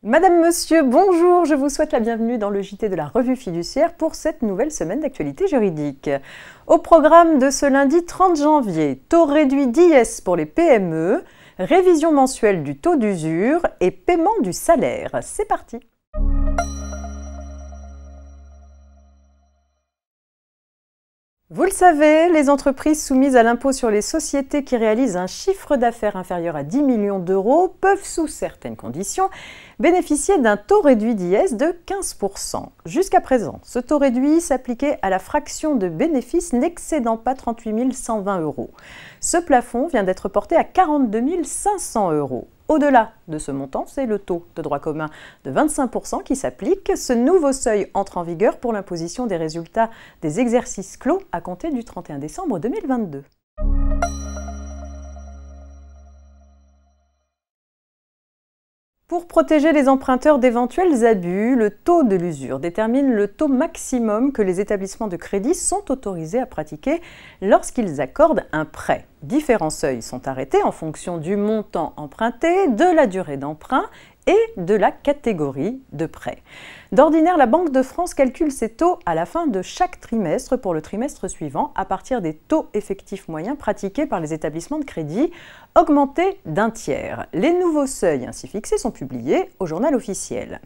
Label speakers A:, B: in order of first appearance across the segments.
A: Madame, Monsieur, bonjour, je vous souhaite la bienvenue dans le JT de la Revue Fiduciaire pour cette nouvelle semaine d'actualité juridique. Au programme de ce lundi 30 janvier, taux réduit d'IS pour les PME, révision mensuelle du taux d'usure et paiement du salaire. C'est parti! Vous le savez, les entreprises soumises à l'impôt sur les sociétés qui réalisent un chiffre d'affaires inférieur à 10 millions d'euros peuvent, sous certaines conditions, bénéficier d'un taux réduit d'IS de 15%. Jusqu'à présent, ce taux réduit s'appliquait à la fraction de bénéfices n'excédant pas 38 120 euros. Ce plafond vient d'être porté à 42 500 euros. Au-delà de ce montant, c'est le taux de droit commun de 25% qui s'applique. Ce nouveau seuil entre en vigueur pour l'imposition des résultats des exercices clos à compter du 31 décembre 2022. Pour protéger les emprunteurs d'éventuels abus, le taux de l'usure détermine le taux maximum que les établissements de crédit sont autorisés à pratiquer lorsqu'ils accordent un prêt. Différents seuils sont arrêtés en fonction du montant emprunté, de la durée d'emprunt et de la catégorie de prêt. D'ordinaire, la Banque de France calcule ces taux à la fin de chaque trimestre pour le trimestre suivant à partir des taux effectifs moyens pratiqués par les établissements de crédit, augmentés d'un tiers. Les nouveaux seuils ainsi fixés sont publiés au journal officiel.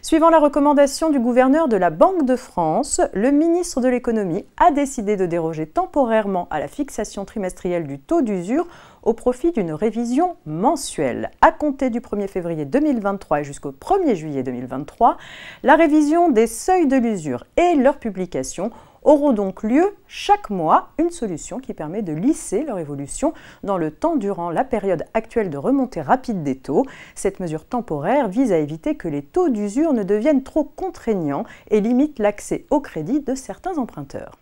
A: Suivant la recommandation du gouverneur de la Banque de France, le ministre de l'Économie a décidé de déroger temporairement à la fixation trimestrielle du taux d'usure au profit d'une révision mensuelle. À compter du 1er février 2023 et jusqu'au 1er juillet 2023, la révision des seuils de l'usure et leur publication auront donc lieu chaque mois, une solution qui permet de lisser leur évolution dans le temps durant la période actuelle de remontée rapide des taux. Cette mesure temporaire vise à éviter que les taux d'usure ne deviennent trop contraignants et limite l'accès au crédit de certains emprunteurs.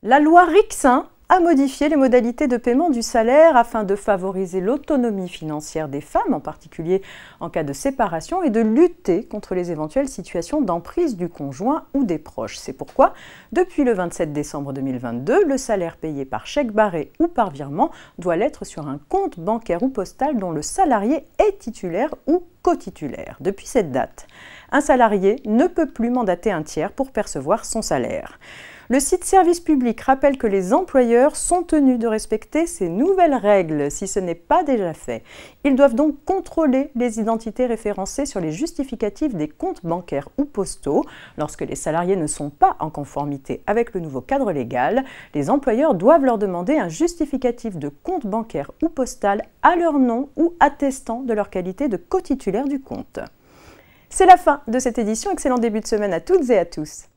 A: La loi Rixain a modifié les modalités de paiement du salaire afin de favoriser l'autonomie financière des femmes, en particulier en cas de séparation, et de lutter contre les éventuelles situations d'emprise du conjoint ou des proches. C'est pourquoi, depuis le 27 décembre 2022, le salaire payé par chèque barré ou par virement doit l'être sur un compte bancaire ou postal dont le salarié est titulaire ou co-titulaire. Depuis cette date, un salarié ne peut plus mandater un tiers pour percevoir son salaire. Le site Service Public rappelle que les employeurs sont tenus de respecter ces nouvelles règles si ce n'est pas déjà fait. Ils doivent donc contrôler les identités référencées sur les justificatifs des comptes bancaires ou postaux. Lorsque les salariés ne sont pas en conformité avec le nouveau cadre légal, les employeurs doivent leur demander un justificatif de compte bancaire ou postal à leur nom ou attestant de leur qualité de co-titulaire du compte. C'est la fin de cette édition. Excellent début de semaine à toutes et à tous.